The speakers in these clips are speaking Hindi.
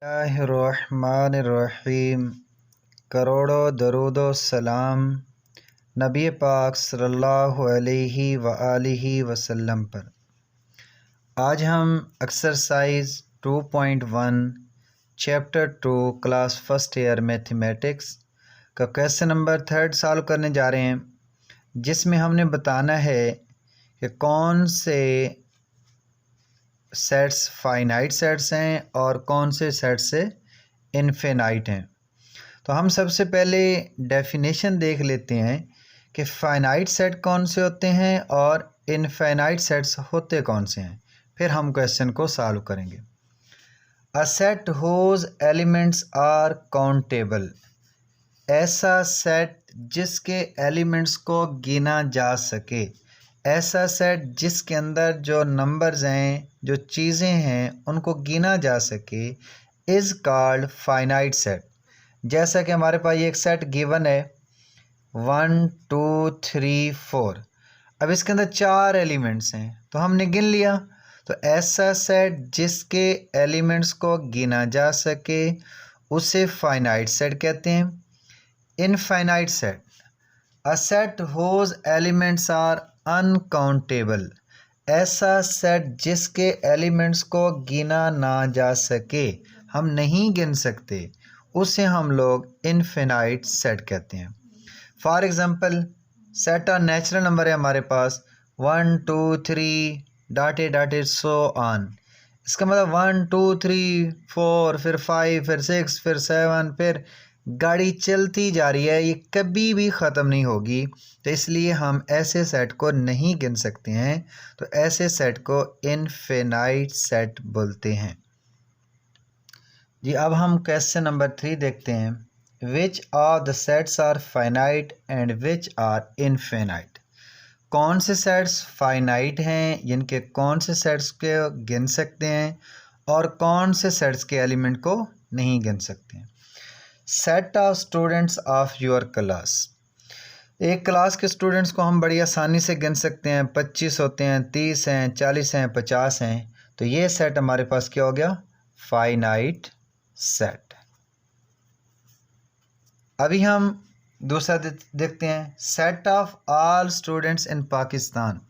बिस्मिल्लाहिर्रहमानिर्रहीम। करोड़ों दरूद व सलाम नबी पाक सल्लल्लाहु अलैहि व आलिहि वसल्लम पर। आज हम exercise 2.1 chapter 2 class first year mathematics का क्वेश्चन नंबर 3 सॉल्व करने जा रहे हैं, जिसमें हमने बताना है कि कौन से सेट्स फाइनाइट सेट्स हैं और कौन से सेट्स से इनफिनाइट हैं। तो हम सबसे पहले डेफिनेशन देख लेते हैं कि फाइनाइट सेट कौन से होते हैं और इनफिनाइट सेट्स होते कौन से हैं। फिर हम क्वेश्चन को सॉल्व करेंगे। A set whose elements are countable, ऐसा सेट जिसके एलिमेंट्स को गिना जा सके, ऐसा सेट जिसके अंदर जो नंबर्स हैं, जो चीज़ें हैं, उनको गिना जा सके, इज़ कॉल्ड फाइनाइट सेट। जैसा कि हमारे पास ये एक सेट गिवन है 1 2 3 4। अब इसके अंदर 4 एलिमेंट्स हैं तो हमने गिन लिया। तो ऐसा सेट जिसके एलिमेंट्स को गिना जा सके उसे फाइनाइट सेट कहते हैं। Infinite set, a set whose elements are uncountable, ऐसा सेट जिसके एलिमेंट्स को गिना ना जा सके, हम नहीं गिन सकते, उसे हम लोग इनफिनाइट सेट कहते हैं। For example, set of natural number है हमारे पास 1 2 3 डॉटेड डॉटेड सो ऑन। इसका मतलब 1 2 3 4 फिर 5 फिर 6 फिर 7, फिर गाड़ी चलती जा रही है, ये कभी भी ख़त्म नहीं होगी। तो इसलिए हम ऐसे सेट को नहीं गिन सकते हैं, तो ऐसे सेट को इनफिनाइट सेट बोलते हैं जी। अब हम क्वेश्चन नंबर 3 देखते हैं। Which of the sets are finite and which are infinite, कौन से सेट्स फाइनाइट हैं, जिनके कौन से सेट्स के गिन सकते हैं और कौन से सेट्स के एलिमेंट को नहीं गिन सकते हैं। Set of students of your class, एक क्लास के स्टूडेंट्स को हम बड़ी आसानी से गिन सकते हैं। 25 होते हैं, 30 हैं, 40 हैं, 50 हैं। तो ये सेट हमारे पास क्या हो गया? Finite set. अभी हम दूसरा देखते हैं। Set of all students in Pakistan,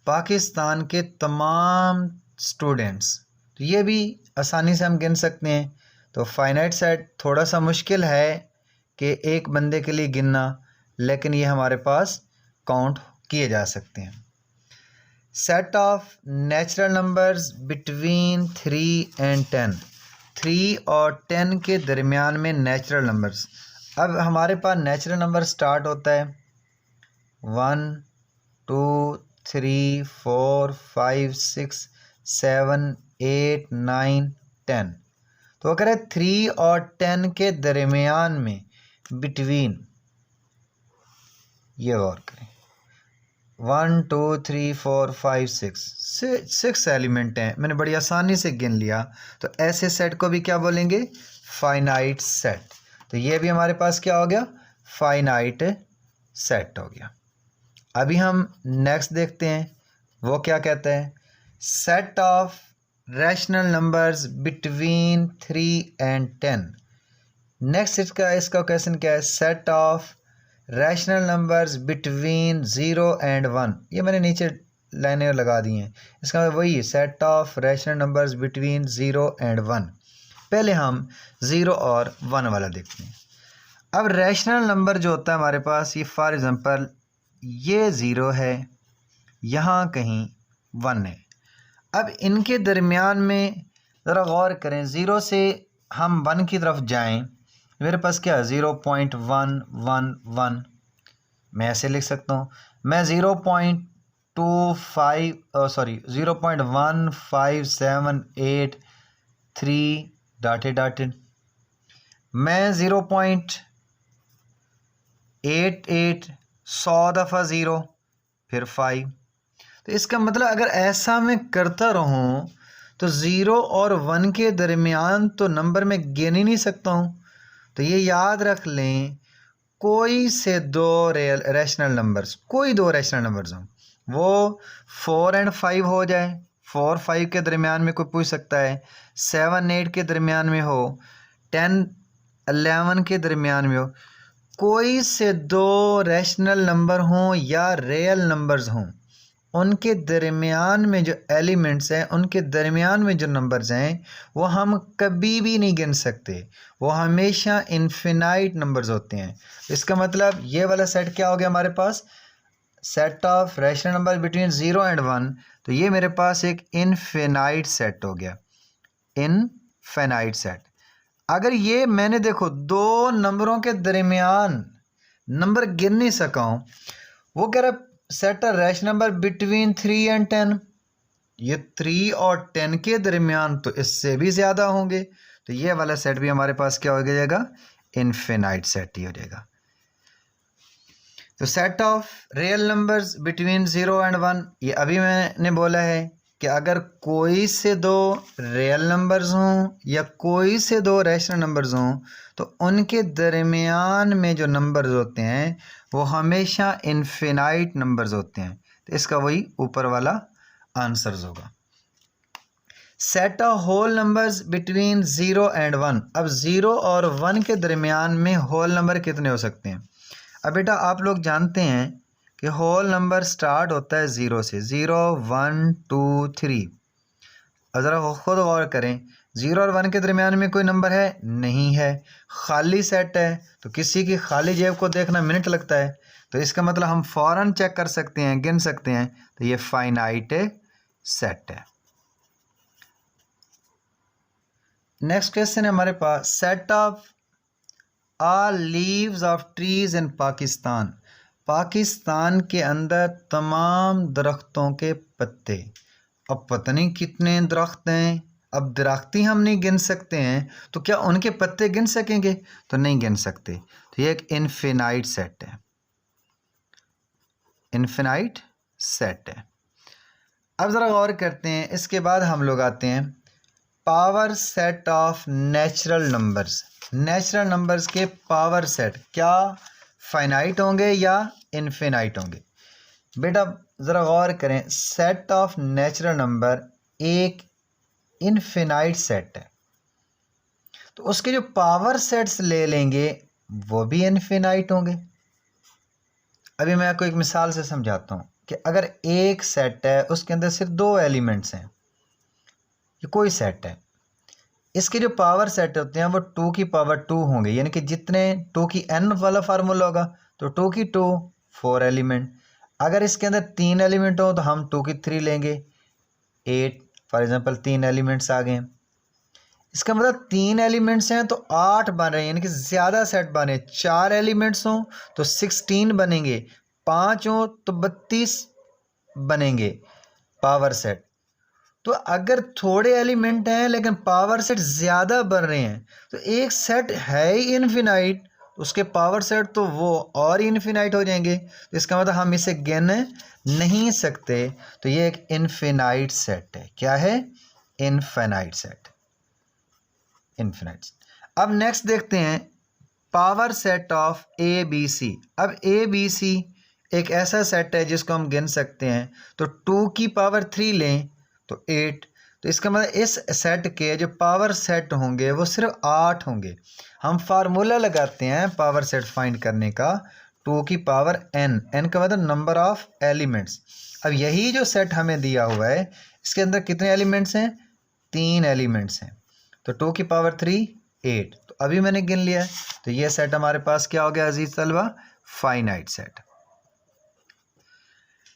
Pakistan के तमाम स्टूडेंट्स, तो ये भी आसानी से हम गिन सकते हैं। तो फाइनाइट सेट थोड़ा सा मुश्किल है कि एक बंदे के लिए गिनना, लेकिन ये हमारे पास काउंट किए जा सकते हैं। Set of natural numbers between 3 and 10, 3 और 10 के दरमियान में नेचुरल नंबर्स। अब हमारे पास नेचुरल नंबर स्टार्ट होता है 1 2 3 4 5 6 7 8 9 10। तो अगर 3 और 10 के दरमियान में, बिटवीन, ये गौर करें, 1 2 3 4 5 6 एलिमेंट हैं, मैंने बड़ी आसानी से गिन लिया। तो ऐसे सेट को भी क्या बोलेंगे? Finite set. तो ये भी हमारे पास क्या हो गया? फाइनाइट सेट हो गया। अभी हम नेक्स्ट देखते हैं, वो क्या कहता है। Set of rational numbers between 3 and 10। Next इसका क्वेश्चन क्या है? Set of rational numbers between 0 and 1। ये मैंने नीचे लाइनें लगा दी हैं, इसका मतलब वही set of rational numbers between 0 and 1। पहले हम 0 और 1 वाला देखते हैं। अब रैशनल नंबर जो होता है हमारे पास, ये फॉर एग्ज़ाम्पल ये 0 है, यहाँ कहीं 1 है। अब इनके दरमियान में ज़रा गौर करें, 0 से हम 1 की तरफ जाएं, मेरे पास क्या 0.111, मैं ऐसे लिख सकता हूँ। मैं 0.15783 डॉटेड डॉटेड, मैं 0.88 100 दफ़ा 0 फिर 5। तो इसका मतलब अगर ऐसा मैं करता रहूं तो 0 और 1 के दरमियान तो नंबर में गिन ही नहीं सकता हूं। तो ये याद रख लें, कोई से दो रैशनल नंबर्स, कोई दो रैशनल नंबर्स हों, वो 4 and 5 हो जाए, 4 5 के दरमियान में कोई पूछ सकता है, 7 8 के दरमियान में हो, 10 11 के दरमियान में हो, कोई से दो रैशनल नंबर हों या रियल नंबर्स हों, उनके दरमियान में जो एलिमेंट्स हैं, उनके दरमियान में जो नंबर्स हैं, वो हम कभी भी नहीं गिन सकते, वो हमेशा इनफिनाइट नंबर्स होते हैं। इसका मतलब ये वाला सेट क्या हो गया हमारे पास, set of rational number between 0 and 1, तो ये मेरे पास एक इनफिनाइट सेट हो गया, इनफिनाइट सेट। अगर ये मैंने देखो दो नंबरों के दरमियान नंबर गिन नहीं सका हूँ, वो कह रहा set a rational number between 3 and 10, ये 3 और 10 के दरमियान तो इससे भी ज़्यादा होंगे, तो ये वाला सेट भी हमारे पास क्या हो जाएगा, इनफिनाइट सेट ही हो जाएगा। तो set of real numbers between 0 and 1, ये अभी मैंने बोला है कि अगर कोई से दो रियल नंबर्स हों या कोई से दो रैशनल नंबर्स हों, तो उनके दरमियान में जो नंबर्स होते हैं वो हमेशा इनफिनाइट नंबर्स होते हैं। तो इसका वही ऊपर वाला आंसर्स होगा। Set of whole numbers between 0 and 1, अब 0 और 1 के दरमियान में होल नंबर कितने हो सकते हैं। अब बेटा आप लोग जानते हैं कि होल नंबर स्टार्ट होता है 0 से, 0 1 2 3। अब ज़रा खुद गौर करें, 0 और 1 के दरमियान में कोई नंबर है, नहीं है, खाली सेट है, तो किसी की खाली जेब को देखना मिनट लगता है, तो इसका मतलब हम फ़ौरन चेक कर सकते हैं, गिन सकते हैं, तो ये फाइनाइट सेट है। नेक्स्ट क्वेश्चन है हमारे पास, set of all leaves of trees in Pakistan, Pakistan के अंदर तमाम दरख्तों के पत्ते, अब पता नहीं कितने दरख्त हैं, अब दरख्त ही हम नहीं गिन सकते हैं, तो क्या उनके पत्ते गिन सकेंगे, तो नहीं गिन सकते, तो ये एक इनफिनाइट सेट है, इनफिनाइट सेट है। अब ज़रा गौर करते हैं, इसके बाद हम लोग आते हैं power set of natural numbers, natural numbers के पावर सेट क्या फाइनाइट होंगे या इनफिनाइट होंगे। बेटा ज़रा गौर करें, सेट ऑफ नेचुरल नंबर एक इनफिनाइट सेट है, तो उसके जो पावर सेट्स ले लेंगे वो भी इनफिनाइट होंगे। अभी मैं आपको एक मिसाल से समझाता हूँ कि अगर एक सेट है, उसके अंदर सिर्फ दो एलिमेंट्स हैं, ये कोई सेट है, इसके जो पावर सेट होते हैं वो 2 की पावर 2 होंगे, यानी कि जितने 2 की n वाला फार्मूला होगा तो 2 की 2 4 एलिमेंट। अगर इसके अंदर 3 एलिमेंट हो तो हम 2 की 3 लेंगे, 8 फॉर एग्जांपल 3 एलिमेंट्स आ गए। इसका मतलब 3 एलिमेंट्स हैं तो 8 बन रहे हैं, यानी कि ज़्यादा सेट बने। 4 एलिमेंट्स हों तो 16 बनेंगे, 5 हों तो 32 बनेंगे पावर सेट। तो अगर थोड़े एलिमेंट हैं लेकिन पावर सेट ज़्यादा बन रहे हैं, तो एक सेट है ही इनफिनाइट, उसके पावर सेट तो वो और इनफिनाइट हो जाएंगे, तो इसका मतलब हम इसे गिन नहीं सकते, तो ये एक इनफिनाइट सेट है। क्या है, इनफिनाइट सेट, इनफिनाइट। अब नेक्स्ट देखते हैं power set of A B C. अब ए बी सी एक ऐसा सेट है जिसको हम गिन सकते हैं, तो 2 की पावर 3 लें तो 8, तो इसका मतलब इस सेट के जो पावर सेट होंगे वो सिर्फ 8 होंगे। हम फार्मूला लगाते हैं पावर सेट फाइंड करने का, 2 की पावर n, n का मतलब नंबर ऑफ एलिमेंट्स। अब यही जो सेट हमें दिया हुआ है, इसके अंदर कितने एलिमेंट्स हैं, 3 एलिमेंट्स हैं, तो 2 की पावर 3 8, तो अभी मैंने गिन लिया है, तो ये सेट हमारे पास क्या हो गया अजीज तलबा, फाइनाइट सेट।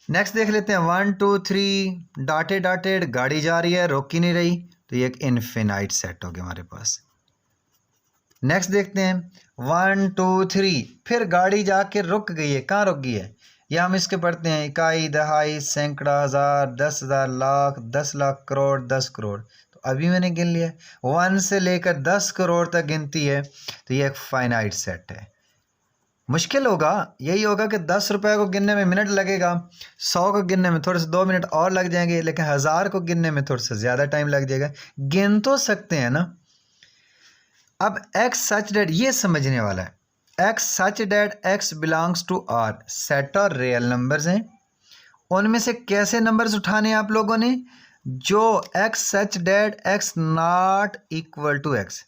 नेक्स्ट देख लेते हैं 1 2 3 डॉटेड डॉटेड, गाड़ी जा रही है, रोक ही नहीं रही, तो ये एक इनफिनाइट सेट हो गया हमारे पास। नेक्स्ट देखते हैं 1 2 3, फिर गाड़ी जाके रुक गई है, कहाँ रुक गई है, या हम इसके पढ़ते हैं इकाई दहाई सैकड़ा हज़ार 10,000 लाख 10 लाख करोड़ 10 करोड़, तो अभी मैंने गिन लिया 1 से लेकर 10 करोड़ तक गिनती है, तो ये एक फाइनाइट सेट है। मुश्किल होगा, यही होगा कि 10 रुपये को गिनने में मिनट लगेगा, 100 को गिनने में थोड़े से 2 मिनट और लग जाएंगे, लेकिन 1000 को गिनने में थोड़ा सा ज़्यादा टाइम लग जाएगा। गिन तो सकते हैं ना। अब एक्स सच डेट, ये समझने वाला है, x such that x belongs to R, set और रियल नंबर्स हैं, उनमें से कैसे नंबर्स उठाने हैं आप लोगों ने, जो x such that x not equal to x,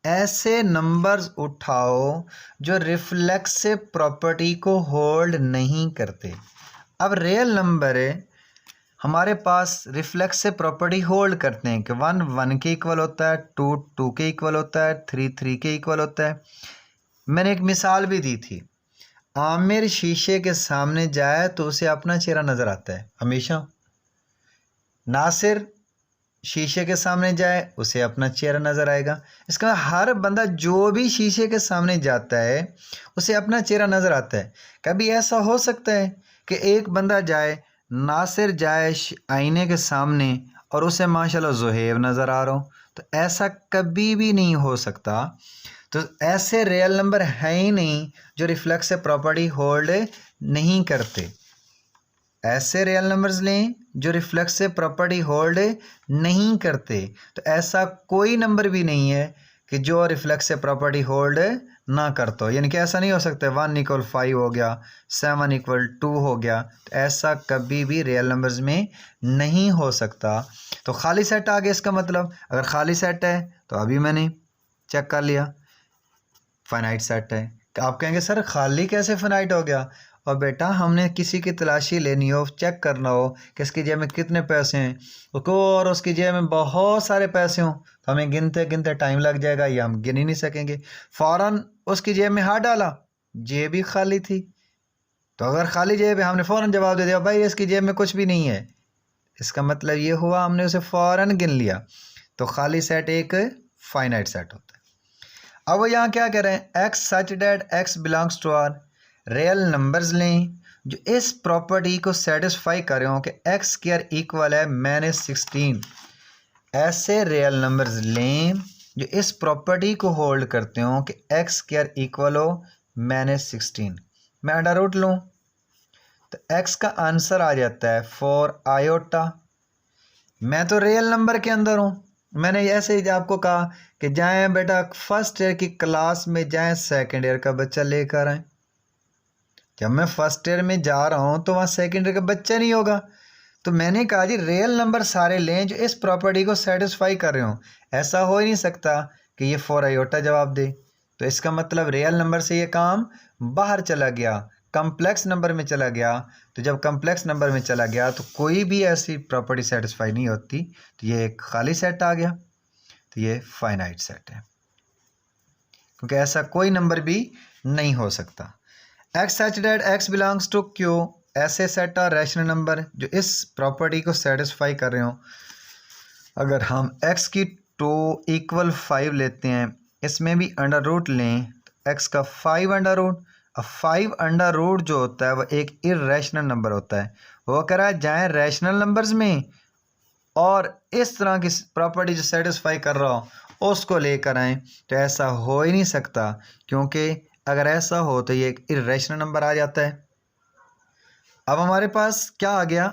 ऐसे नंबर्स उठाओ जो रिफ्लेक्सिव प्रॉपर्टी को होल्ड नहीं करते। अब रियल नंबर है हमारे पास रिफ्लेक्सिव प्रॉपर्टी होल्ड करते हैं कि 1 1 के इक्वल होता है, 2 2 के इक्वल होता है, 3 3 के इक्वल होता है। मैंने एक मिसाल भी दी थी, आमिर शीशे के सामने जाए तो उसे अपना चेहरा नज़र आता है हमेशा, नासिर शीशे के सामने जाए उसे अपना चेहरा नज़र आएगा। इसका मतलब हर बंदा जो भी शीशे के सामने जाता है उसे अपना चेहरा नज़र आता है। कभी ऐसा हो सकता है कि एक बंदा जाए, नासिर जाए आईने के सामने और उसे माशाल्लाह ज़ुहैब नज़र आ रहा हो, तो ऐसा कभी भी नहीं हो सकता। तो ऐसे रियल नंबर हैं ही नहीं जो रिफ्लेक्सिव प्रॉपर्टी होल्ड नहीं करते। ऐसे रियल नंबर्स लें जो रिफ्लेक्सिव प्रॉपर्टी होल्ड नहीं करते। तो ऐसा कोई नंबर भी नहीं है कि जो रिफ्लेक्सिव प्रॉपर्टी होल्ड ना करता हो, यानी कि ऐसा नहीं हो सकता 1 = 5 हो गया, 7 = 2 हो गया, तो ऐसा कभी भी रियल नंबर्स में नहीं हो सकता। तो खाली सेट आ गया, इसका मतलब अगर खाली सेट है तो अभी मैंने चेक कर लिया फाइनाइट सेट है। आप कहेंगे सर खाली कैसे फाइनाइट हो गया? और बेटा हमने किसी की तलाशी लेनी हो, चेक करना हो कि इसकी जेब में कितने पैसे हैं उसको, और उसकी जेब में बहुत सारे पैसे हों तो हमें गिनते गिनते टाइम लग जाएगा या हम गिन ही नहीं सकेंगे। फ़ौरन उसकी जेब में हाथ डाला, जेब ही खाली थी, तो अगर खाली जेब है हमने फ़ौरन जवाब दे दिया भाई इसकी जेब में कुछ भी नहीं है, इसका मतलब ये हुआ हमने उसे फ़ौरन गिन लिया। तो खाली सेट एक फाइनाइट सेट होता है। अब वो यहाँ क्या कह रहे हैं, x such that x belongs to R, real numbers लें जो इस प्रॉपर्टी को सेटिस्फाई कर रहे हो कि एक्स स्क्वायर इक्वल है -16। ऐसे रियल नंबर्स लें जो इस प्रॉपर्टी को होल्ड करते हो कि एक्स स्क्वायर इक्वल हो -16। मैं अंडर रूट लूँ तो एक्स का आंसर आ जाता है 4 आयोटा। मैं तो रियल नंबर के अंदर हूँ, मैंने ऐसे ही आपको कहा कि जाएं बेटा फर्स्ट ईयर की क्लास में जाएं, सेकंड ईयर का बच्चा लेकर आए। जब मैं फर्स्ट ईयर में जा रहा हूं तो वहां सेकंड ईयर का बच्चा नहीं होगा, तो मैंने कहा जी रियल नंबर सारे लें जो इस प्रॉपर्टी को सेटिस्फाई कर रहे हो। ऐसा हो ही नहीं सकता कि ये 4 आयोटा जवाब दे, तो इसका मतलब रियल नंबर से ये काम बाहर चला गया, कम्प्लेक्स नंबर में चला गया। तो जब कम्प्लेक्स नंबर में चला गया तो कोई भी ऐसी प्रॉपर्टी सेटिस्फाई नहीं होती, तो ये एक खाली सेट आ गया, तो ये फाइनाइट सेट है क्योंकि ऐसा कोई नंबर भी नहीं हो सकता। X such that x belongs to Q, ऐसे सेट और रैशनल नंबर जो इस प्रॉपर्टी को सेटिस्फाई कर रहे हो। अगर हम x की 2 = 5 लेते हैं, इसमें भी अंडर रूट लें तो x का 5 अंडर रूट। अब 5 अंडर रूट जो होता है वह एक इरेशनल नंबर होता है, वो कह रहा है जाएँ रैशनल नंबर्स में और इस तरह की प्रॉपर्टी जो सेटिस्फाई कर रहा हो उसको लेकर आएँ। तो ऐसा हो ही नहीं सकता, क्योंकि अगर ऐसा हो तो ये एक इरेशनल नंबर आ जाता है। अब हमारे पास क्या आ गया,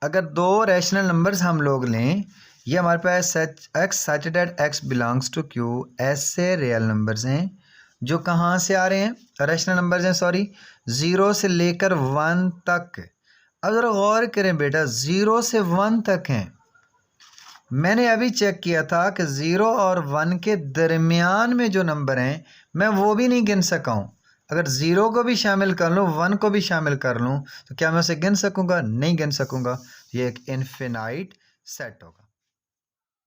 अगर 2 रैशनल नंबर्स हम लोग लें, ये हमारे पास x such that x belongs to Q, ऐसे रियल नंबर्स हैं जो कहाँ से आ रहे हैं, रैशनल नंबर्स हैं सॉरी, 0 से लेकर 1 तक। अब ज़रा गौर करें बेटा, 0 से 1 तक हैं। मैंने अभी चेक किया था कि 0 और 1 के दरमियान में जो नंबर हैं मैं वो भी नहीं गिन सका हूँ। अगर 0 को भी शामिल कर लूँ, 1 को भी शामिल कर लूँ, तो क्या मैं उसे गिन सकूँगा? नहीं गिन सकूँगा। ये एक इनफिनाइट सेट होगा।